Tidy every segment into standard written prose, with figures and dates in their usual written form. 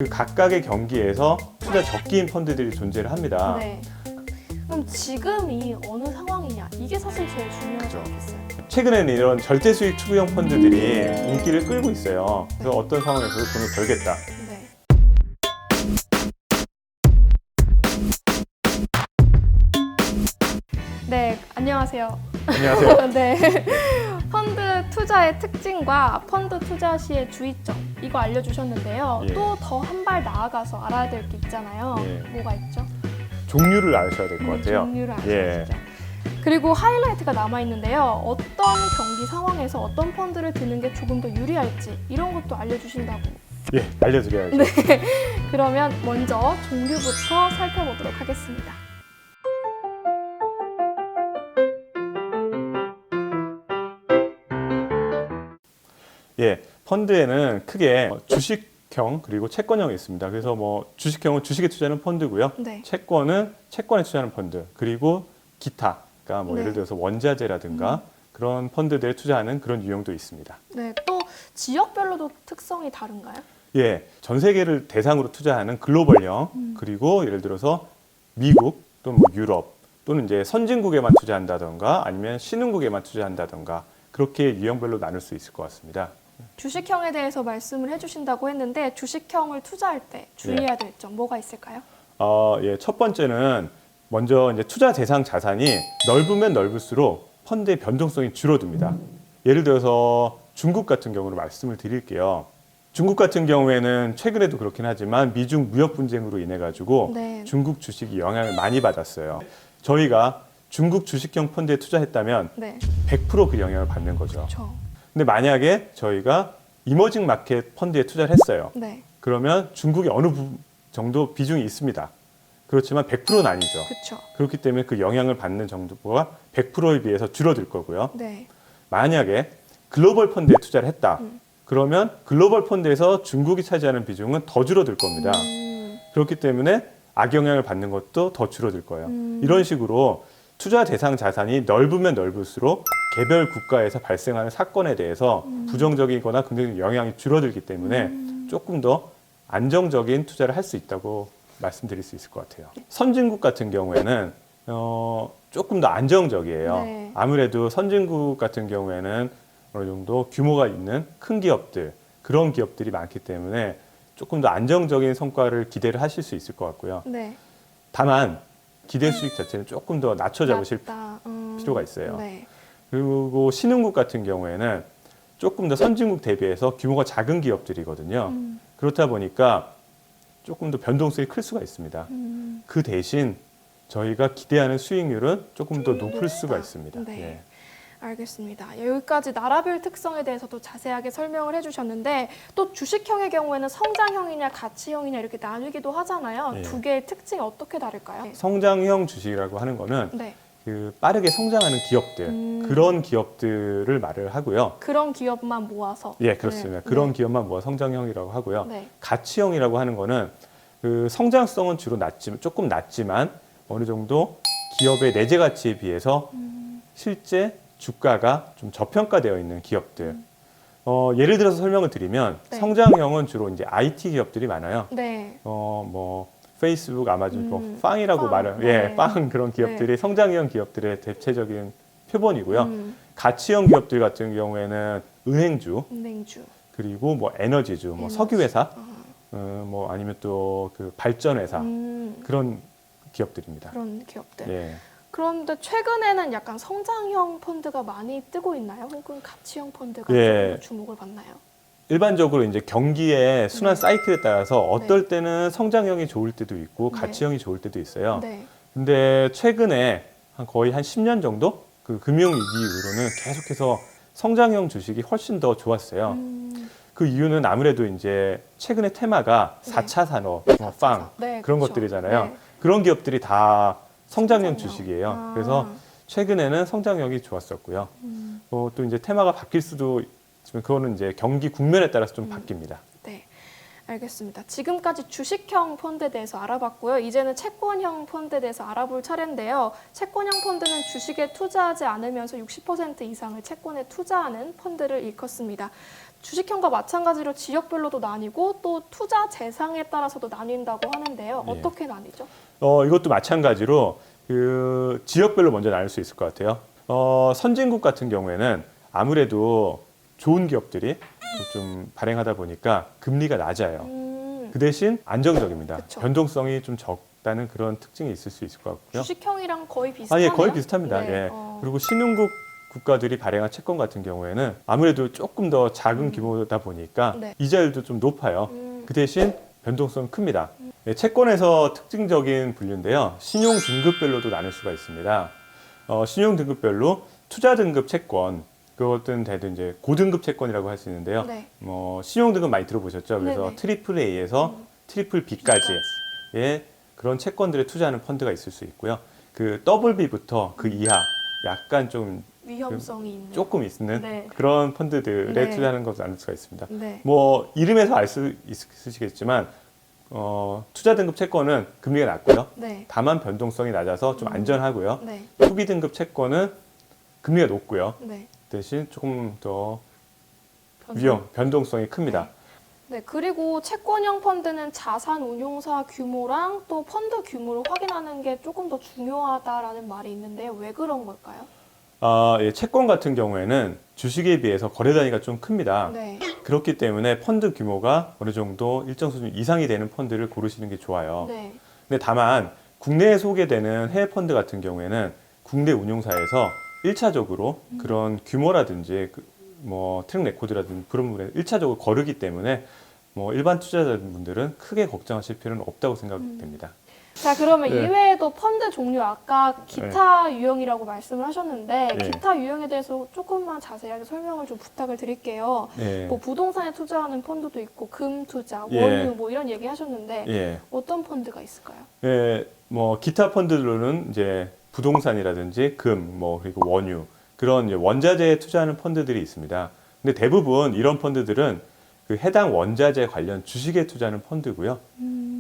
그 각각의 경기에서 투자 적기인 펀드들이 존재를 합니다. 네. 그럼 지금이 어느 상황이냐? 이게 사실 제일 중요하지 그죠. 않겠어요? 최근에는 이런 절대 수익 추구형 펀드들이 인기를 끌고 있어요. 그래서 어떤 상황에서도 돈을 벌겠다. 네. 네, 안녕하세요. 안녕하세요. 네. 펀드 투자의 특징과 펀드 투자 시의 주의점 이거 알려주셨는데요. 예. 또 더 한 발 나아가서 알아야 될 게 있잖아요. 예. 뭐가 있죠? 종류를 아셔야 될 것 같아요. 종류를 예. 아셔야죠. 그리고 하이라이트가 남아 있는데요. 어떤 경기 상황에서 어떤 펀드를 드는 게 조금 더 유리할지 이런 것도 알려주신다고. 예, 알려드려야죠. 네. 그러면 먼저 종류부터 살펴보도록 하겠습니다. 예, 펀드에는 크게 주식형 그리고 채권형이 있습니다. 그래서 뭐 주식형은 주식에 투자하는 펀드고요. 네. 채권은 채권에 투자하는 펀드. 그리고 기타, 그러니까 뭐 네. 예를 들어서 원자재라든가 그런 펀드들에 투자하는 그런 유형도 있습니다. 네. 또 지역별로도 특성이 다른가요? 예, 전 세계를 대상으로 투자하는 글로벌형 그리고 예를 들어서 미국 또는 뭐 유럽 또는 이제 선진국에만 투자한다던가 아니면 신흥국에만 투자한다던가 그렇게 유형별로 나눌 수 있을 것 같습니다. 주식형에 대해서 말씀을 해주신다고 했는데 주식형을 투자할 때 주의해야 될 점 뭐가 있을까요? 예, 첫 번째는 먼저 이제 투자 대상 자산이 넓으면 넓을수록 펀드의 변동성이 줄어듭니다. 예를 들어서 중국 같은 경우로 말씀을 드릴게요. 중국 같은 경우에는 최근에도 그렇긴 하지만 미중 무역 분쟁으로 인해 가지고 네. 중국 주식이 영향을 많이 받았어요. 저희가 중국 주식형 펀드에 투자했다면 네. 100% 그 영향을 받는 거죠. 그렇죠. 근데 만약에 저희가 이머징 마켓 펀드에 투자를 했어요. 네. 그러면 중국이 어느 정도 비중이 있습니다. 그렇지만 100%는 아니죠. 그렇죠. 그렇기 때문에 그 영향을 받는 정도가 100%에 비해서 줄어들 거고요. 네. 만약에 글로벌 펀드에 투자를 했다. 그러면 글로벌 펀드에서 중국이 차지하는 비중은 더 줄어들 겁니다. 그렇기 때문에 악영향을 받는 것도 더 줄어들 거예요. 이런 식으로 투자 대상 자산이 넓으면 넓을수록 개별 국가에서 발생하는 사건에 대해서 부정적이거나 긍정적인 영향이 줄어들기 때문에 조금 더 안정적인 투자를 할 수 있다고 말씀드릴 수 있을 것 같아요. 선진국 같은 경우에는 조금 더 안정적이에요. 네. 아무래도 선진국 같은 경우에는 어느 정도 규모가 있는 큰 기업들, 그런 기업들이 많기 때문에 조금 더 안정적인 성과를 기대를 하실 수 있을 것 같고요. 네. 다만 기대 수익 자체는 조금 더 낮춰 잡으실 낮다. 필요가 있어요. 네. 그리고 신흥국 같은 경우에는 조금 더 선진국 대비해서 규모가 작은 기업들이거든요. 그렇다 보니까 조금 더 변동성이 클 수가 있습니다. 그 대신 저희가 기대하는 수익률은 조금 더 높을 수가 있습니다. 네. 예. 알겠습니다. 여기까지 나라별 특성에 대해서도 자세하게 설명을 해주셨는데 또 주식형의 경우에는 성장형이냐 가치형이냐 이렇게 나누기도 하잖아요. 네. 두 개의 특징이 어떻게 다를까요? 성장형 주식이라고 하는 거는 네. 그 빠르게 성장하는 기업들, 그런 기업들을 말을 하고요. 그런 기업만 모아서. 예, 그렇습니다. 네. 그런 네. 기업만 모아 성장형이라고 하고요. 네. 가치형이라고 하는 거는 그 성장성은 주로 조금 낮지만 어느 정도 기업의 내재 가치에 비해서 실제 주가가 좀 저평가되어 있는 기업들. 예를 들어서 설명을 드리면 네. 성장형은 주로 이제 IT 기업들이 많아요. 네. 뭐 페이스북, 아마존, 뭐 빵이라고 빵. 말을 네. 예, 빵 그런 기업들이 성장형 기업들의 대체적인 표본이고요. 가치형 기업들 같은 경우에는 은행주, 은행주. 그리고 뭐 에너지주, 뭐 에너지. 석유회사, 뭐 아니면 또 그 발전회사 그런 기업들입니다. 그런 기업들. 예. 그런데 최근에는 약간 성장형 펀드가 많이 뜨고 있나요? 혹은 가치형 펀드가 예. 좀 주목을 받나요? 일반적으로 이제 경기의 순환 네. 사이클에 따라서 어떨 때는 성장형이 좋을 때도 있고 네. 가치형이 좋을 때도 있어요. 네. 근데 최근에 거의 한 10년 정도 그 금융위기 이후로는 계속해서 성장형 주식이 훨씬 더 좋았어요. 그 이유는 아무래도 이제 최근의 테마가 네. 4차 산업, 뭐 빵, 네, 그런 그렇죠. 것들이잖아요. 네. 그런 기업들이 다 성장형 성장형. 주식이에요. 아. 그래서 최근에는 성장형이 좋았었고요. 또 이제 테마가 바뀔 수도 있지만 그거는 이제 경기 국면에 따라서 좀 바뀝니다. 네. 알겠습니다. 지금까지 주식형 펀드에 대해서 알아봤고요. 이제는 채권형 펀드에 대해서 알아볼 차례인데요. 채권형 펀드는 주식에 투자하지 않으면서 60% 이상을 채권에 투자하는 펀드를 일컫습니다. 주식형과 마찬가지로 지역별로도 나뉘고 또 투자 대상에 따라서도 나뉜다고 하는데요. 예. 어떻게 나뉘죠? 이것도 마찬가지로 그 지역별로 먼저 나눌 수 있을 것 같아요. 선진국 같은 경우에는 아무래도 좋은 기업들이 좀 발행하다 보니까 금리가 낮아요. 그 대신 안정적입니다. 그쵸. 변동성이 좀 적다는 그런 특징이 있을 수 있을 것 같고요. 주식형이랑 거의 비슷하네요. 예, 거의 비슷합니다. 네, 예. 그리고 신흥국 국가들이 발행한 채권 같은 경우에는 아무래도 조금 더 작은 규모다 보니까 네. 이자율도 좀 높아요. 그 대신 변동성은 큽니다. 예, 채권에서 특징적인 분류인데요. 신용 등급별로도 나눌 수가 있습니다. 신용 등급별로 투자 등급 채권, 그것은 대도 이제 고등급 채권이라고 할 수 있는데요. 네. 신용 등급 많이 들어보셨죠? 그래서 네네. 트리플 A에서 트리플 B까지의 그런 채권들에 투자하는 펀드가 있을 수 있고요. 그 더블 B부터 그 이하 약간 좀 위험성이 있는. 조금 있는 네. 그런 펀드들에 네. 투자하는 것을 나눌 수가 있습니다. 네. 뭐 이름에서 알 수 있으시겠지만 투자 등급 채권은 금리가 낮고요. 네. 다만 변동성이 낮아서 좀 안전하고요. 네. 투기 등급 채권은 금리가 높고요. 네. 대신 조금 더 변동. 변동성이 큽니다. 네, 그리고 채권형 펀드는 자산 운용사 규모랑 또 펀드 규모를 확인하는 게 조금 더 중요하다라는 말이 있는데 왜 그런 걸까요? 예, 채권 같은 경우에는 주식에 비해서 거래 단위가 좀 큽니다. 네. 그렇기 때문에 펀드 규모가 어느 정도 일정 수준 이상이 되는 펀드를 고르시는 게 좋아요. 네. 근데 다만 국내에 소개되는 해외 펀드 같은 경우에는 국내 운용사에서 1차적으로 그런 규모라든지 뭐 트랙 레코드라든지 그런 부분에 1차적으로 거르기 때문에 뭐 일반 투자자분들은 크게 걱정하실 필요는 없다고 생각됩니다. 자, 그러면 네. 이외에도 펀드 종류 아까 기타 유형이라고 말씀을 하셨는데 네. 기타 유형에 대해서 조금만 자세하게 설명을 좀 부탁을 드릴게요. 예. 뭐 부동산에 투자하는 펀드도 있고 금 투자, 예. 원유 뭐 이런 얘기 하셨는데 예. 어떤 펀드가 있을까요? 예, 뭐 기타 펀드로는 이제 부동산이라든지 금, 뭐 그리고 원유 그런 이제 원자재에 투자하는 펀드들이 있습니다. 근데 대부분 이런 펀드들은 그 해당 원자재 관련 주식에 투자하는 펀드고요.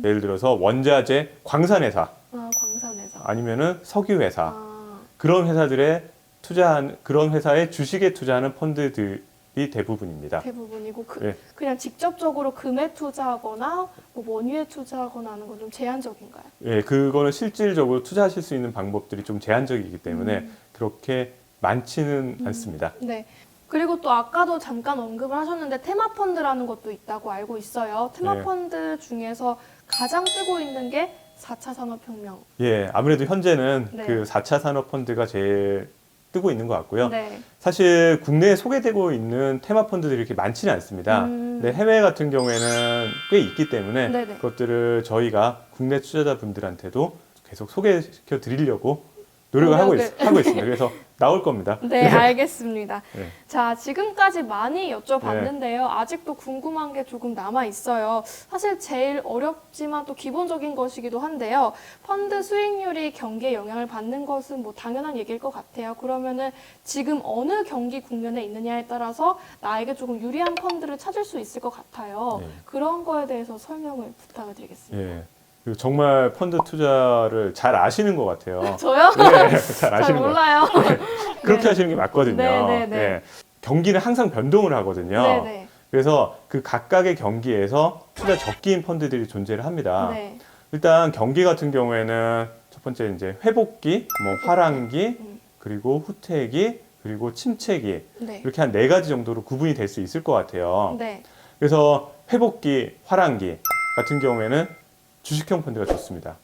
예를 들어서 원자재 광산회사 아, 광산회사. 아니면은 석유회사 아, 그런 회사들에 투자한 그런 회사의 주식에 투자하는 펀드들이 대부분입니다. 대부분이고 예. 그냥 직접적으로 금에 투자하거나 뭐 원유에 투자하거나 하는 건 좀 제한적인가요? 예, 그거는 실질적으로 투자하실 수 있는 방법들이 좀 제한적이기 때문에 그렇게 많지는 않습니다. 네. 그리고 또 아까도 잠깐 언급을 하셨는데 테마펀드라는 것도 있다고 알고 있어요. 테마펀드 중에서 가장 뜨고 있는 게 4차 산업혁명. 예, 아무래도 현재는 네. 그 4차 산업펀드가 제일 뜨고 있는 것 같고요. 네. 사실 국내에 소개되고 있는 테마펀드들이 이렇게 많지는 않습니다. 근데 해외 같은 경우에는 꽤 있기 때문에 네네. 그것들을 저희가 국내 투자자분들한테도 계속 소개시켜 드리려고 노력을 하고 있습니다. 그래서 나올 겁니다. 네, 알겠습니다. 네. 자, 지금까지 많이 여쭤봤는데요. 아직도 궁금한 게 조금 남아 있어요. 사실 제일 어렵지만 또 기본적인 것이기도 한데요. 펀드 수익률이 경기에 영향을 받는 것은 뭐 당연한 얘기일 것 같아요. 그러면은 지금 어느 경기 국면에 있느냐에 따라서 나에게 조금 유리한 펀드를 찾을 수 있을 것 같아요. 네. 그런 거에 대해서 설명을 부탁을 드리겠습니다. 예. 그리고 정말 펀드 투자를 잘 아시는 것 같아요. 저요? 네, 잘 잘 아시는 것 같아요. 몰라요. 그렇게 네. 하시는 게 맞거든요. 네, 네, 네. 예. 경기는 항상 변동을 하거든요. 네네. 그래서 그 각각의 경기에서 투자 적기인 펀드들이 존재를 합니다. 네. 일단 경기 같은 경우에는 첫 번째 이제 회복기, 뭐 화랑기, 그리고 후퇴기, 그리고 침체기 네. 이렇게 한 4가지 정도로 구분이 될 수 있을 것 같아요. 네. 그래서 회복기, 화랑기 같은 경우에는 주식형 펀드가 좋습니다.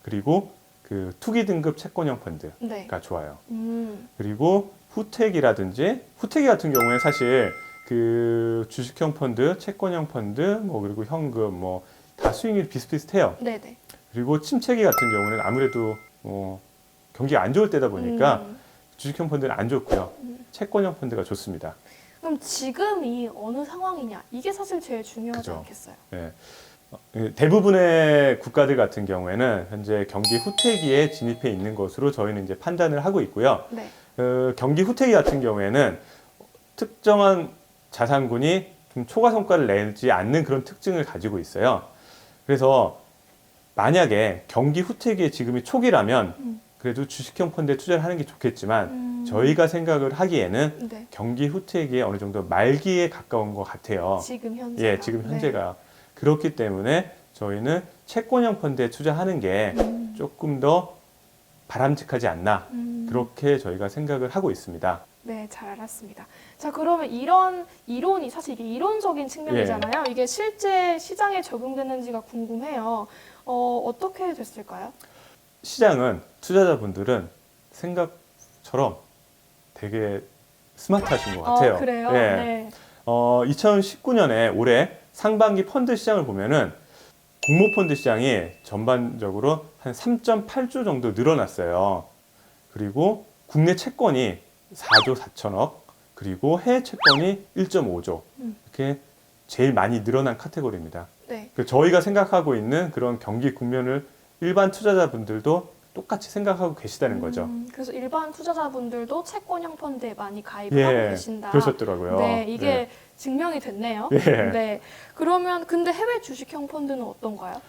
그리고 그 투기 등급 채권형 펀드가 네. 좋아요. 음. 그리고 후퇴기 같은 경우에 사실 그 주식형 펀드, 채권형 펀드, 뭐 그리고 현금 뭐 다 수익률이 비슷비슷해요. 네네. 그리고 침체기 같은 경우는 아무래도 경기가 안 좋을 때다 보니까 음. 주식형 펀드는 안 좋고요. 채권형 펀드가 좋습니다. 그럼 지금이 어느 상황이냐? 이게 사실 제일 중요하지 그죠. 않겠어요? 예. 대부분의 국가들 같은 경우에는 현재 경기 후퇴기에 진입해 있는 것으로 저희는 이제 판단을 하고 있고요. 네. 경기 후퇴기 같은 경우에는 특정한 자산군이 좀 초과 성과를 내지 않는 그런 특징을 가지고 있어요. 그래서 만약에 경기 후퇴기에 지금이 초기라면 그래도 주식형 펀드에 투자를 하는 게 좋겠지만 저희가 생각을 하기에는 네. 경기 후퇴기에 어느 정도 말기에 가까운 것 같아요. 지금 현재. 예, 지금 현재가. 그렇기 때문에 저희는 채권형 펀드에 투자하는 게 조금 더 바람직하지 않나. 그렇게 저희가 생각을 하고 있습니다. 네, 잘 알았습니다. 자, 그러면 이런 이론이 사실 이게 이론적인 측면이잖아요. 이게 실제 시장에 적용되는지가 궁금해요. 어떻게 됐을까요? 시장은 투자자분들은 생각처럼 되게 스마트하신 것 같아요. 그래요? 예. 네. 2019년에 올해 상반기 펀드 시장을 보면은 공모펀드 시장이 전반적으로 한 3.8조 정도 늘어났어요. 그리고 국내 채권이 4조 4천억, 그리고 해외 채권이 1.5조. 이렇게 제일 많이 늘어난 카테고리입니다. 네. 저희가 생각하고 있는 그런 경기 국면을 일반 투자자분들도 똑같이 생각하고 계시다는 거죠. 그래서 일반 투자자분들도 채권형 펀드에 많이 가입을 예, 하고 계신다. 그러셨더라고요. 네, 이게 예. 증명이 됐네요. 예. 네. 그러면 근데 해외 주식형 펀드는 어떤가요?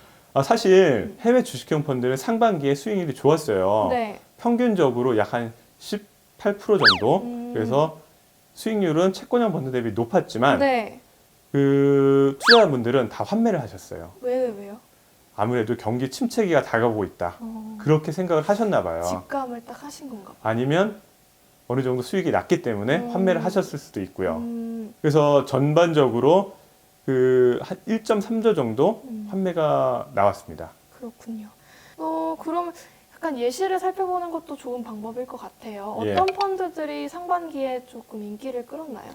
사실 해외 주식형 펀드는 상반기에 수익률이 좋았어요. 네. 평균적으로 약 한 18% 정도. 그래서 수익률은 채권형 펀드 대비 높았지만 네. 그 투자자분들은 다 환매를 하셨어요. 왜요? 아무래도 경기 침체기가 다가오고 있다. 그렇게 생각을 하셨나 봐요. 직감을 딱 하신 건가 봐요. 아니면 어느 정도 수익이 났기 때문에 환매를 하셨을 수도 있고요. 그래서 전반적으로 그 한 1.3조 정도 환매가 나왔습니다. 그렇군요. 그럼 약간 예시를 살펴보는 것도 좋은 방법일 것 같아요. 예. 어떤 펀드들이 상반기에 조금 인기를 끌었나요?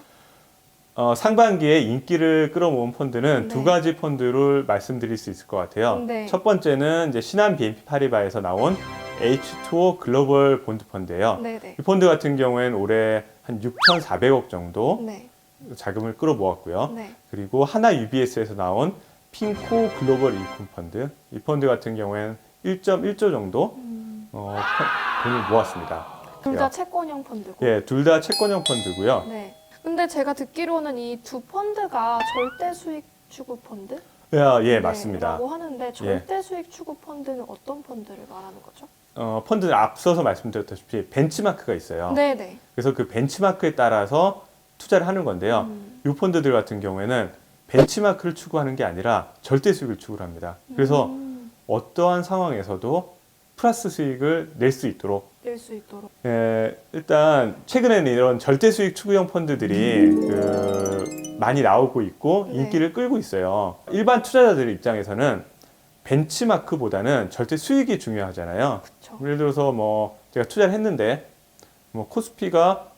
상반기에 인기를 끌어모은 펀드는 네. 두 가지 펀드를 말씀드릴 수 있을 것 같아요. 네. 첫 번째는 이제 신한 BNP 파리바에서 나온 H2O 글로벌 본드 펀드예요. 네네. 이 펀드 같은 경우에는 올해 한 6,400억 정도 네. 자금을 끌어모았고요. 네. 그리고 하나 UBS에서 나온 핀코 글로벌 인컴 펀드. 이 펀드 같은 경우에는 1.1조 정도 돈을 모았습니다. 둘 다 채권형 펀드고. 예, 둘 다 채권형 펀드고요. 네. 근데 제가 듣기로는 이 두 펀드가 절대 수익 추구 펀드? 예, 맞습니다. 라고 하는데 절대 수익 추구 펀드는 어떤 펀드를 말하는 거죠? 펀드는 앞서서 말씀드렸다시피 벤치마크가 있어요. 네네. 그래서 그 벤치마크에 따라서 투자를 하는 건데요. 이 펀드들 같은 경우에는 벤치마크를 추구하는 게 아니라 절대 수익을 추구를 합니다. 그래서 어떠한 상황에서도 플러스 수익을 낼 수 있도록 낼 수 있도록. 일단 최근에는 이런 절대 수익 추구형 펀드들이 많이 나오고 있고 네. 인기를 끌고 있어요. 일반 투자자들 입장에서는 벤치마크보다는 절대 수익이 중요하잖아요. 그쵸. 예를 들어서 뭐 제가 투자를 했는데 뭐 코스피가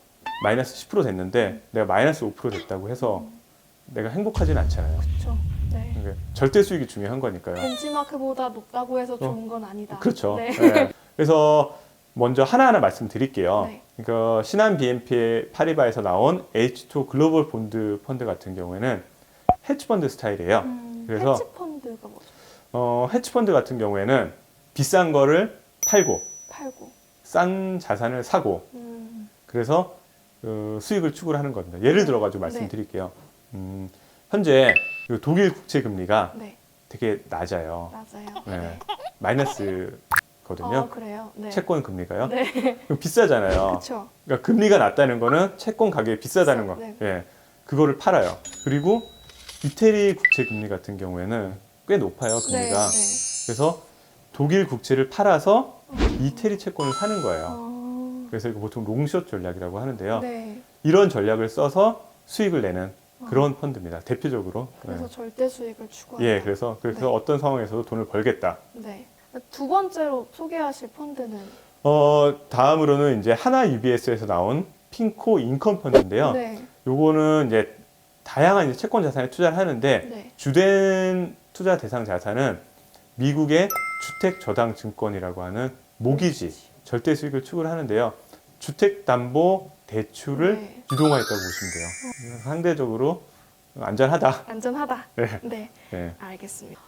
마이너스 10% 됐는데 내가 마이너스 5% 됐다고 해서 내가 행복하진 않잖아요. 그렇죠. 네. 그러니까 절대 수익이 중요한 거니까요. 벤치마크보다 높다고 해서 좋은 건 아니다. 그렇죠. 네. 네. 그래서 먼저 하나하나 말씀드릴게요. 네. 그러니까 신한 BNP 파리바에서 나온 H2 글로벌 본드 펀드 같은 경우에는 헤지 펀드 스타일이에요. 그래서 헤지 펀드가 뭐죠? 헤지 펀드 같은 경우에는 비싼 거를 팔고 팔고. 싼 자산을 사고 그래서 수익을 추구를 하는 겁니다. 예를 들어 가지고 말씀드릴게요. 현재 독일 국채 금리가 네. 되게 낮아요. 맞아요. 네. 마이너스거든요. 그래요. 네. 채권 금리가요. 네. 그럼 비싸잖아요. 그렇죠. 그러니까 금리가 낮다는 거는 채권 가격이 비싸다는 거. 네. 예. 그거를 팔아요. 그리고 이태리 국채 금리 같은 경우에는 꽤 높아요, 금리가. 네. 그래서 독일 국채를 팔아서 이태리 채권을 사는 거예요. 그래서 이거 보통 롱숏 전략이라고 하는데요. 네. 이런 전략을 써서 수익을 내는 그런 펀드입니다. 대표적으로. 그래서 네. 절대 수익을 추구한다. 예, 그래서 네. 어떤 상황에서도 돈을 벌겠다. 네. 두 번째로 소개하실 펀드는 다음으로는 이제 하나 UBS에서 나온 핀코 인컴 펀드인데요. 네. 요거는 이제 다양한 이제 채권 자산에 투자를 하는데 네. 주된 투자 대상 자산은 미국의 주택 저당 증권이라고 하는 모기지 절대 수익을 추구를 하는데요. 주택 담보 대출을 네. 유동화했다고 보시면 돼요. 상대적으로 안전하다. 안전하다. 네. 네. 네. 알겠습니다.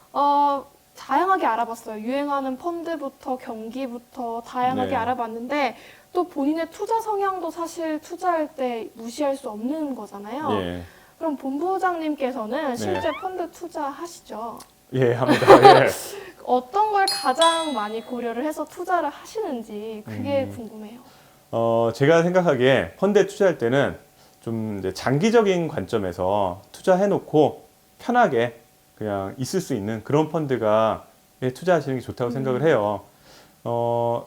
다양하게 알아봤어요. 유행하는 펀드부터 경기부터 다양하게 네. 알아봤는데 또 본인의 투자 성향도 사실 투자할 때 무시할 수 없는 거잖아요. 예. 그럼 본부장님께서는 네. 실제 펀드 투자하시죠? 예, 합니다. 예. 어떤 걸 가장 많이 고려를 해서 투자를 하시는지 그게 음. 궁금해요. 제가 생각하기에 펀드에 투자할 때는 좀 이제 장기적인 관점에서 투자해놓고 편하게 그냥 있을 수 있는 그런 펀드가 투자하시는 게 좋다고 생각을 해요.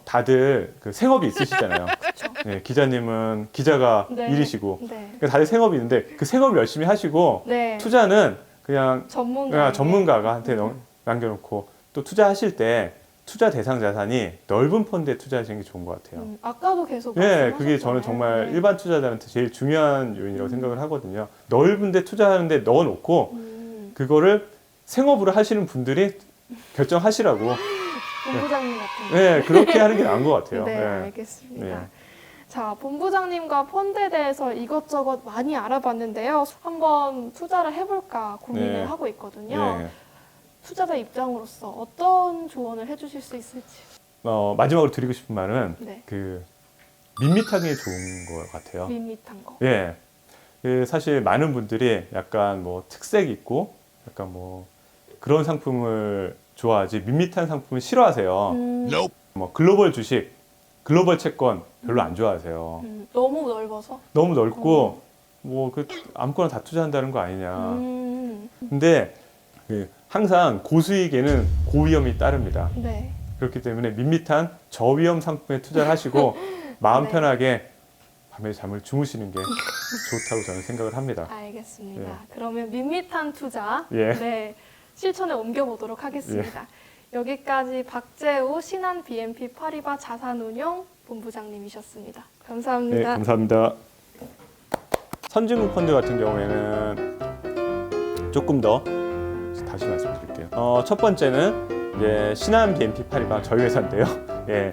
다들 그 생업이 있으시잖아요. 그렇죠. 예, 기자님은 기자가 네. 일이시고 네. 그러니까 다들 생업이 있는데 그 생업을 열심히 하시고 네. 투자는 그냥 전문가. 전문가한테 남겨놓고 또 투자하실 때 투자 대상 자산이 넓은 펀드에 투자하시는 게 좋은 것 같아요. 아까도 계속 예, 말씀하셨잖아요. 그게 저는 정말 네. 일반 투자자한테 제일 중요한 요인이라고 생각을 하거든요. 넓은데 투자하는데 넣어놓고 그거를 생업으로 하시는 분들이 결정하시라고. 본부장님 같은. 네, 그렇게 하는 게 나은 것 같아요. 네, 예. 알겠습니다. 네. 자, 본부장님과 펀드에 대해서 이것저것 많이 알아봤는데요. 한번 투자를 해볼까 고민을 네. 하고 있거든요. 예. 투자자 입장으로서 어떤 조언을 해주실 수 있을지. 마지막으로 드리고 싶은 말은 네. 그 밋밋하게 좋은 것 같아요. 밋밋한 거. 예. 사실 많은 분들이 약간 뭐 특색 있고 약간 뭐 그런 상품을 좋아하지 밋밋한 상품을 싫어하세요. 뭐 글로벌 주식, 글로벌 채권 별로 안 좋아하세요. 너무 넓어서. 너무 넓고 뭐 그 아무거나 다 투자한다는 거 아니냐. 근데 항상 고수익에는 고위험이 따릅니다. 네. 그렇기 때문에 밋밋한 저위험 상품에 투자를 하시고 마음 네. 편하게 밤에 잠을 주무시는 게 좋다고 저는 생각을 합니다. 알겠습니다. 그러면 밋밋한 투자 예. 네, 실천에 옮겨보도록 하겠습니다. 여기까지 박재우 신한 BNP 파리바 자산운용 본부장님이셨습니다. 네, 감사합니다. 감사합니다. 선진국 펀드 같은 경우에는 조금 더 다시 말씀드릴게요. 첫 번째는 이제 신한 BNP 파리바 저희 회사인데요. 예,